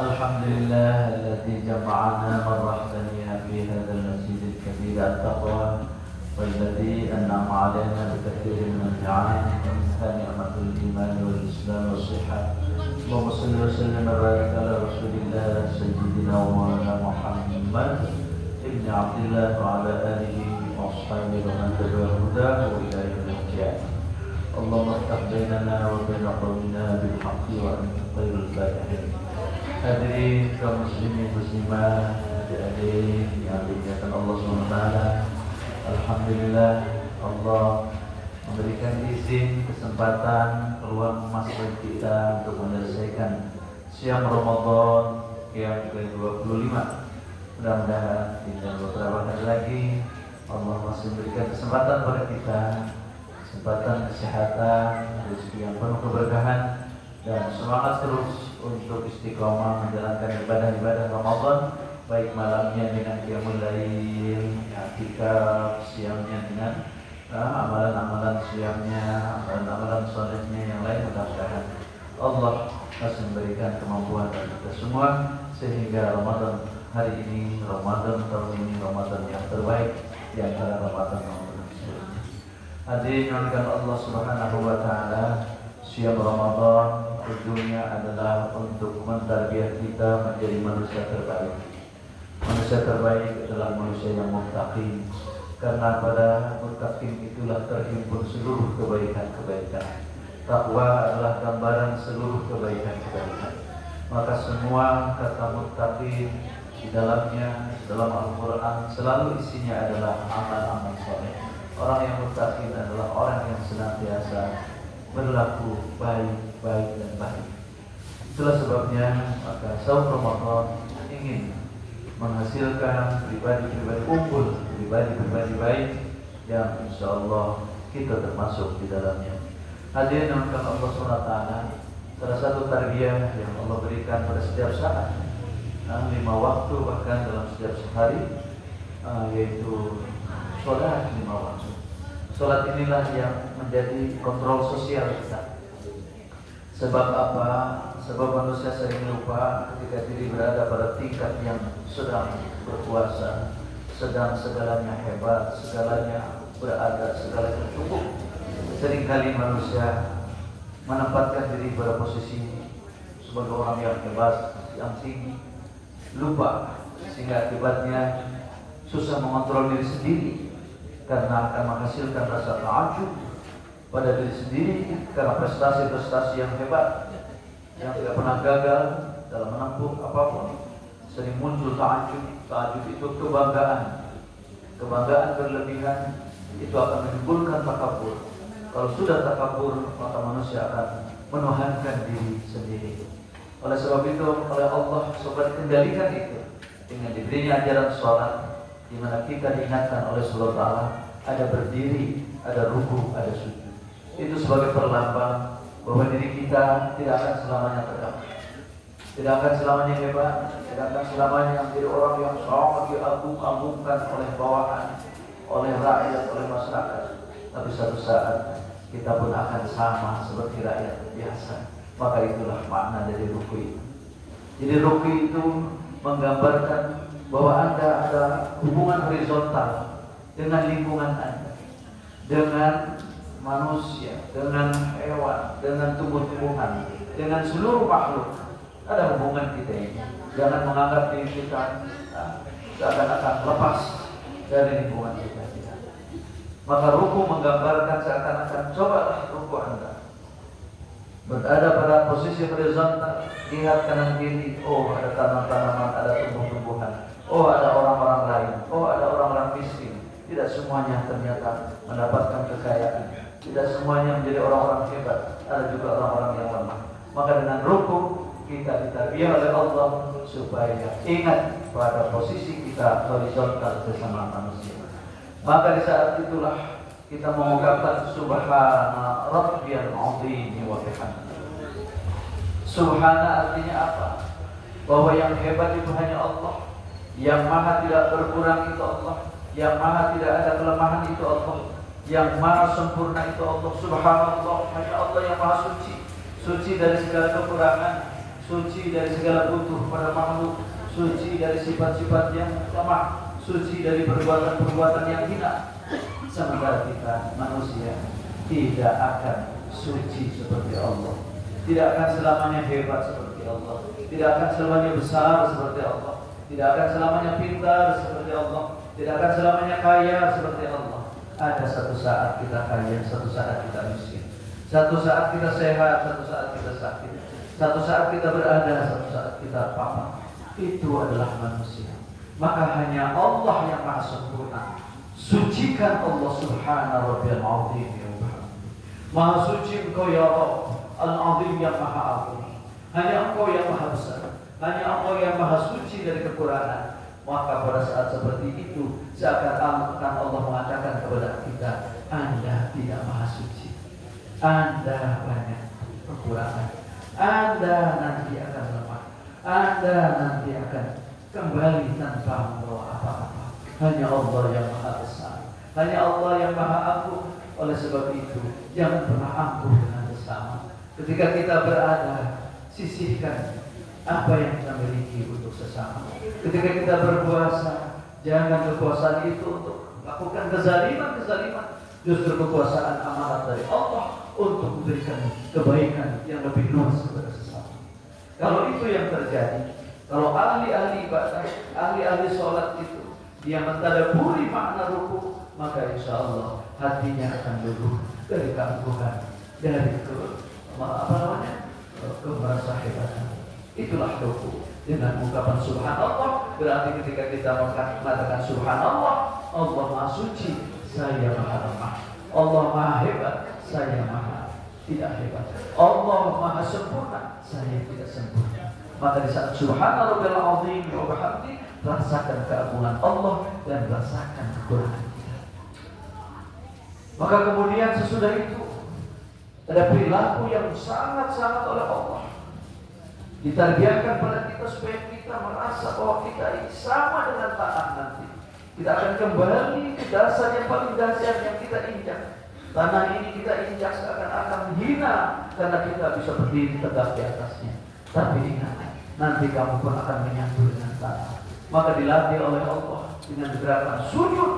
الحمد لله الذي جمعنا مرة ثانية في هذا المسجد الكبير التقوى، والذي أنعم علينا بكثير من النعم ومنها نعمة الإيمان والإسلام والصحة. اللهم صل وسلم وبارك على رسول الله سيدنا ومولانا محمد ابن عبد الله وعلى آله وأصحابه ومن تبع هداه إلى يوم القيامة. اللهم افتح بيننا وبين قومنا بالحق وأنت خير الفاتحين. Hadirin kaum muslimin muslimah, adik-adik yang dimuliakan Allah SWT. Alhamdulillah Allah memberikan izin, kesempatan, peluang emas bagi kita untuk menyelesaikan siang Ramadan yang ke-25. Mudah-mudahan tinggal beberapa hari lagi Allah masih memberikan kesempatan pada kita, kesempatan kesehatan, rezeki yang penuh keberkahan, dan semangat terus untuk istiqomah menjalankan ibadah-ibadah Ramadan, baik malamnya dengan qiyamul lail, i'tikaf, siangnya dengan amalan-amalan siangnya, amalan-amalan salehnya yang lain. Mudah-mudahan Allah masih memberikan kemampuan bagi kita semua sehingga Ramadan hari ini, Ramadan tahun ini, Ramadan yang terbaik di antara Ramadan-Ramadan sebelumnya. Hadirin yang Allah Subhanahu wa taala, siang Ramadan ujungnya adalah untuk mentarbiah kita menjadi manusia terbaik. Manusia terbaik adalah manusia yang muttaqin, karena pada muttaqin itulah terhimpun seluruh kebaikan-kebaikan. Takwa adalah gambaran seluruh kebaikan-kebaikan. Maka semua kata muttaqin di dalamnya, dalam Al-Quran selalu isinya adalah amal-amal soleh. Orang yang muttaqin adalah orang yang senantiasa berlaku baik dan baik. Itulah sebabnya maka saum Ramadan ingin menghasilkan pribadi-pribadi unggul, pribadi-pribadi baik yang insya Allah kita termasuk di dalamnya. Hadirin yang Allah SWT, salah satu tarbiyah yang Allah berikan pada setiap saat, 5 waktu bahkan dalam setiap sehari, yaitu sholat 5 waktu. Sholat inilah yang menjadi kontrol sosial kita. Sebab apa? Sebab manusia sering lupa ketika diri berada pada tingkat yang sedang berkuasa, sedang segalanya hebat, segalanya berada, segalanya cukup. Seringkali manusia menempatkan diri pada posisi sebagai orang yang hebat, yang tinggi, lupa, sehingga akibatnya susah mengontrol diri sendiri, karena akan menghasilkan rasa ta'ajub pada diri sendiri karena prestasi-prestasi yang hebat yang tidak pernah gagal dalam menempuh apapun. Sering muncul ta'ajub itu kebanggaan berlebihan, itu akan menimbulkan takabur. Kalau sudah takabur, maka manusia akan menuhankan diri sendiri. Oleh sebab itu, oleh Allah supaya dikendalikan itu dengan diberinya ajaran sholat, di mana kita diingatkan oleh Allah Ta'ala ada berdiri, ada ruku, ada sujud. Itu sebagai perlambang bahwa diri kita tidak akan selamanya tegak, tidak akan selamanya hebat, tidak akan selamanya menjadi orang yang sangat diagung-agungkan oleh bawahan, oleh rakyat, oleh masyarakat. Tapi suatu saat kita pun akan sama seperti rakyat biasa. Maka itulah makna dari ruku itu. Jadi ruku itu menggambarkan bahwa Anda ada hubungan horizontal dengan lingkungan Anda, dengan manusia, dengan hewan, dengan tumbuh-tumbuhan, dengan seluruh makhluk. Ada hubungan kita ini. Jangan menganggap diri kita seakan-akan lepas dari lingkungan kita. Maka ruku menggambarkan seakan-akan cobalah ruku Anda berada pada posisi horizontal, lihat kanan kiri, oh ada tanam-tanaman, ada tumbuh-tumbuhan, oh ada orang-orang lain, oh ada orang-orang miskin. Tidak semuanya ternyata mendapatkan kekayaan, tidak semuanya menjadi orang-orang hebat, ada juga orang-orang yang lemah. Maka dengan ruku kita ditarbiyah oleh Allah supaya ingat pada posisi kita horizontal bersama manusia. Maka di saat itulah kita mengucapkan Subhana Rabbiyal Azim wa bihamdihi. Subhana artinya apa? Bahwa yang hebat itu hanya Allah, yang maha tidak berkurang itu Allah, yang maha tidak ada kelemahan itu Allah, yang maha sempurna itu Allah. Subhanallah, hanya Allah yang maha suci, suci dari segala kekurangan, suci dari segala butuh pada makhluk, suci dari sifat-sifat yang lemah, suci dari perbuatan-perbuatan yang hina. Sementara kita manusia tidak akan suci seperti Allah, tidak akan selamanya hebat seperti Allah, tidak akan selamanya besar seperti Allah, tidak akan selamanya pintar seperti Allah, tidak akan selamanya kaya seperti Allah. Ada satu saat kita kaya, satu saat kita miskin, satu saat kita sehat, satu saat kita sakit, satu saat kita berada, satu saat kita apa. Itu adalah manusia. Maka hanya Allah yang maha sempurna. Sucikan Allah subhanahu wa ta'ala. Maha suci Engkau ya Allah, Al-Azim yang maha agung. Hanya Engkau yang maha besar, hanya Engkau yang maha suci dari kekurangan. Maka pada saat seperti itu, seakan-akan Allah mengatakan kepada kita, Anda tidak maha suci, Anda banyak kekurangan, Anda nanti akan lemah, Anda nanti akan kembali tanpa membawa apa-apa. Hanya Allah yang maha besar, hanya Allah yang maha agung. Oleh sebab itu, jangan pernah angkuh dengan sesama. Ketika kita berada, sisihkan apa yang kita miliki untuk sesama. Ketika kita berpuasa, jangan kekuasaan itu untuk melakukan kezaliman. Justru kekuasaan amanat dari Allah untuk memberikan kebaikan yang lebih luas kepada sesama. Kalau itu yang terjadi, kalau ahli-ahli ibadah, ahli-ahli sholat itu dia mentadaburi makna ruku, maka insya Allah hatinya akan luluh dari keangkuhan, dari kemerasa hebatan. Itulah ruku. Dengan ungkapan subhanallah, berarti ketika kita mengatakan subhanallah, Allah maha suci, saya maha lemah. Allah maha hebat, saya maha tidak hebat. Allah maha sempurna, saya tidak sempurna. Maka di saat subhanallahil azim wa bihamdi, rasakan keagungan Allah dan rasakan kekurangan kita. Maka kemudian sesudah itu ada perilaku yang sangat-sangat oleh Allah ditarbiatkan pada kita supaya kita merasa bahwa kita ini sama dengan tanah nanti. Kita akan kembali ke dasar yang paling dasar yang kita injak. Tanah ini kita injak seakan-akan hina karena kita bisa berdiri tegak di atasnya. Tapi ingat, nanti kamu pun akan menyatu dengan tanah. Maka dilatih oleh Allah dengan gerakan sujud,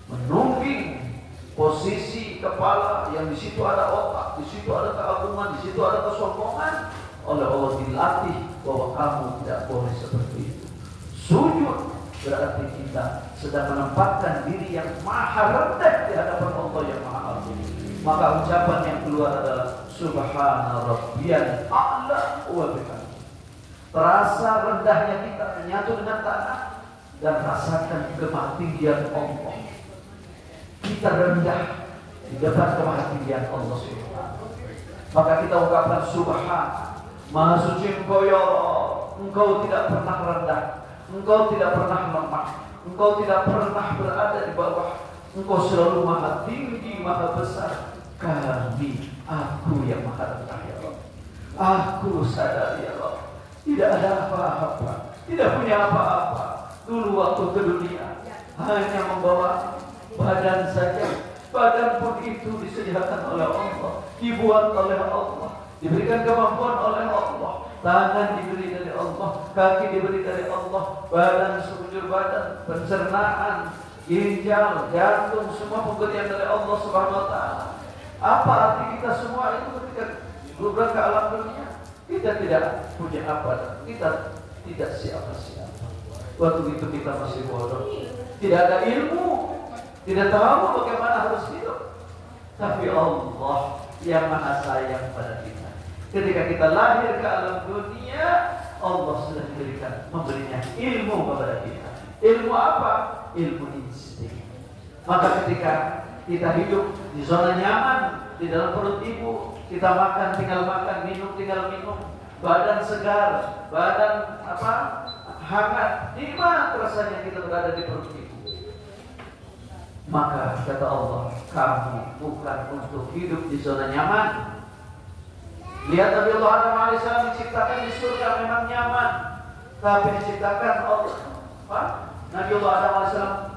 menungging posisi kepala yang di situ ada otak, di situ ada keagungan, di situ ada kesombongan. Oleh Allah dilatih bahwa kamu tidak boleh seperti itu. Sujud berarti kita sedang menempatkan diri yang maha rendah di hadapan Allah yang maha agung. Maka ucapan yang keluar adalah Subhana Rabbiyal A'la wa bihamdihi. Terasa rendahnya kita menyatu dengan tanah dan rasakan kemahatinggian Allah. Kita rendah di depan kemahatinggian Allah Subhanahu. Maka kita ungkapkan Subhana, Maha suci Engkau ya Allah. Engkau tidak pernah rendah, Engkau tidak pernah lemah, Engkau tidak pernah berada di bawah. Engkau selalu maha tinggi, maha besar. Kami, aku yang maha rendah ya Allah. Aku sadar ya Allah, tidak ada apa-apa, tidak punya apa-apa. Dulu waktu ke dunia hanya membawa badan saja. Badan pun itu disediakan oleh Allah, dibuat oleh Allah, diberikan kemampuan oleh Allah. Tangan diberi dari Allah, kaki diberi dari Allah, badan sekujur badan, pencernaan, ginjal, jantung, semua pemberian dari Allah Subhanahu wa taala. Apa arti kita semua itu ketika berulang ke alam dunia? Kita tidak punya apa, kita tidak siapa-siapa. Waktu itu kita masih bodoh, tidak ada ilmu, tidak tahu bagaimana harus hidup. Tapi Allah yang maha sayang pada kita. Ketika kita lahir ke alam dunia, Allah sudah memberinya ilmu kepada kita. Ilmu apa? Ilmu insting. Maka ketika kita hidup di zona nyaman di dalam perut ibu, kita makan tinggal makan, minum tinggal minum, badan segar, badan hangat, nikmat rasanya kita berada di perut ibu. Maka kata Allah, kamu bukan untuk hidup di zona nyaman. Lihat Nabi Allah Adam AS diciptakan di surga memang nyaman, tapi diciptakan Allah Nabi Allah Adam AS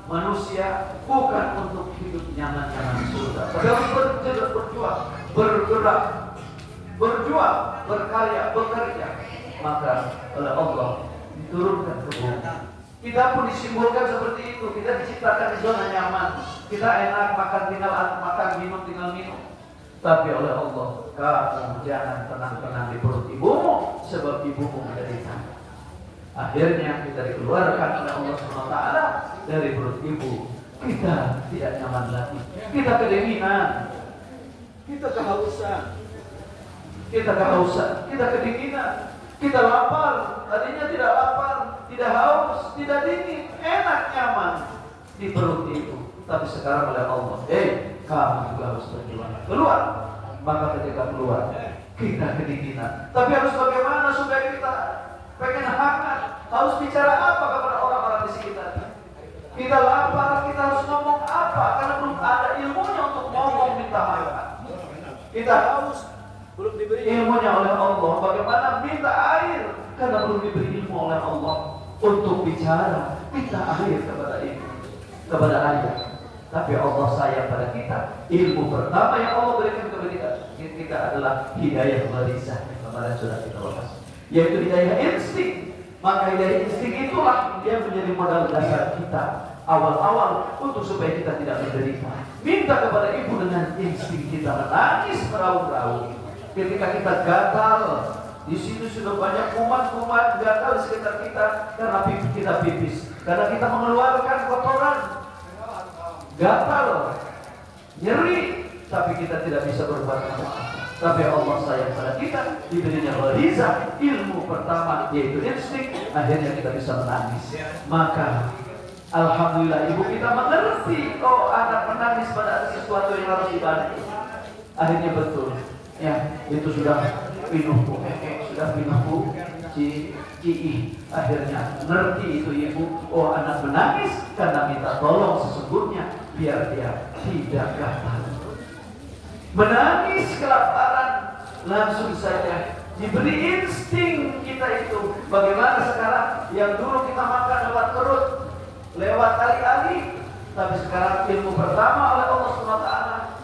manusia bukan untuk hidup nyaman-nyaman di surga. Tapi harus berjuang, bergerak, berjuang, berkarya, bekerja, maka oleh Allah diturunkan ke bumi. Kita pun disimbolkan seperti itu. Kita diciptakan di zona nyaman. Kita enak makan, tinggal makan, minum tinggal minum. Tapi oleh Allah, kamu jangan tenang-tenang di perut ibumu, sebab ibumu menderita. Akhirnya kita dikeluarkan oleh Allah SWT dari perut ibu. Kita tidak nyaman lagi. Kita kedinginan, kita kehausan, kita kedinginan, kita lapar. Tadinya tidak lapar, tidak haus, tidak dingin, enak nyaman di perut ibu. Tapi sekarang oleh Allah, kamu juga harus berjuang. Keluar. Maka ketika keluar, kita kedinginan. Tapi harus bagaimana supaya kita pengen hangat? Harus bicara apa kepada orang-orang di sekitar? Kita lapar, kita harus ngomong apa? Karena belum ada ilmunya untuk ngomong minta makan. Kita haus, belum diberi ilmunya oleh Allah. Bagaimana minta air? Karena belum diberi ilmu oleh Allah untuk bicara. Minta air kepada ibu, kepada ayah. Tapi Allah sayang pada kita. Ilmu pertama yang Allah berikan kepada kita adalah hidayah warisah. Kemarin sudah kita bahas, yaitu hidayah insting. Maka hidayah insting itulah yang menjadi modal dasar kita awal-awal untuk supaya kita tidak menderita. Minta kepada ibu dengan insting kita, menangis meraung-raung. Ketika kita gatal, di situ sudah banyak kuman-kuman gatal di sekitar kita karena kita pipis, karena kita mengeluarkan kotoran. Gatal, nyeri, tapi kita tidak bisa berbuat apa-apa. Tapi Allah sayang pada kita, diberinya warisah ilmu pertama yaitu insting. Akhirnya kita bisa menangis. Maka alhamdulillah ibu kita mengerti, anak menangis pada ada sesuatu yang harus dibantu. Akhirnya betul, ya itu sudah pinuhku, sudah pinuhku Ci'i. Akhirnya ngerti itu ibu, anak menangis karena minta tolong sesungguhnya biar dia tidak gatal. Menangis kelaparan, langsung saja diberi insting kita itu. Bagaimana sekarang yang dulu kita makan lewat perut, lewat ali-ali, tapi sekarang ilmu pertama oleh Allah SWT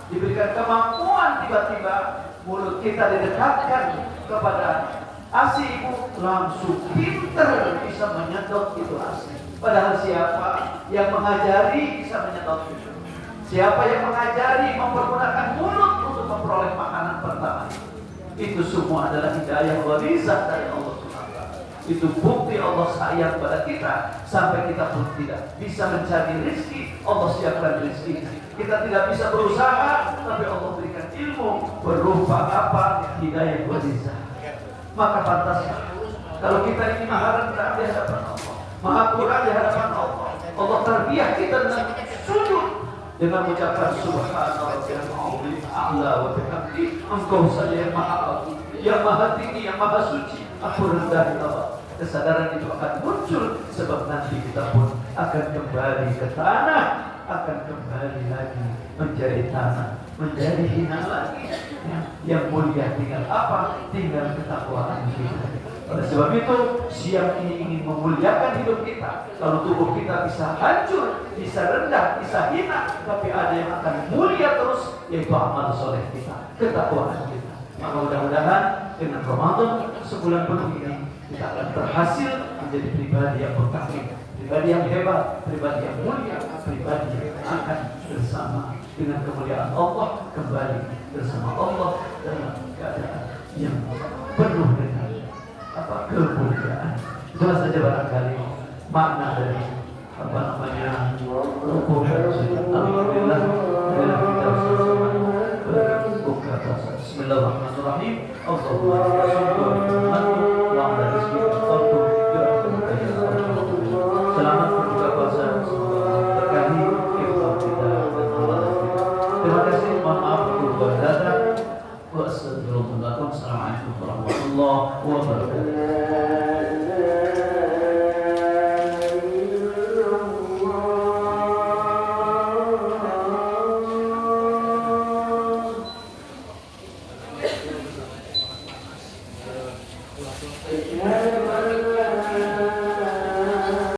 diberikan kemampuan, tiba-tiba mulut kita didekatkan kepada ASI ibu, langsung pinter bisa menyedot itu ASI. Padahal siapa yang mengajari bisa menyedot itu? Siapa yang mengajari mempergunakan mulut untuk memperoleh makanan pertama? Itu semua adalah hidayah warisah dari Allah SWT. Itu bukti Allah sayang pada kita. Sampai kita pun tidak bisa mencari rezeki, Allah siapkan rezeki. Kita tidak bisa berusaha, tapi Allah berikan ilmu berupa apa? Hidayah warisah. Maka pantasnya kalau kita ini maha rendah di hadapan Allah, maha kurang di hadapan Allah, Allah terbiak kita dengan sujud, dengan mengucapkan subhanallah a'la wa bihamdi, engkau saja yang maha agung, yang maha tinggi, yang maha suci, aku rendah di Allah. Kesadaran itu akan muncul sebab nanti kita pun akan kembali ke tanah, akan kembali lagi menjadi tanah, menjadi hina lagi. Yang mulia tinggal apa? Tinggal ketakwaan kita. Oleh sebab itu, siang ini ingin memuliakan hidup kita. Kalau tubuh kita bisa hancur, bisa rendah, bisa hina, tapi ada yang akan mulia terus, yaitu amal soleh kita, ketakwaan kita. Maka mudah-mudahan dengan Ramadan sebulan penuh ini kita akan berhasil menjadi pribadi yang bertakwa, pribadi yang hebat, pribadi yang mulia, pribadi yang akan bersama dengan kemuliaan Allah, kembali bersama Allah dalam keadaan yang penuh dengan kemuliaan. Itulah saja barangkali makna dari rukun. Alhamdulillah kita buka puasa. Bismillahirrahmanirrahim. Selamat berbuka puasa. Berkahi iftar kita dan ramadan kita. Terima kasih. Mohon maaf berbuka dadah. Wassalamualaikum warahmatullahi wabarakatuh.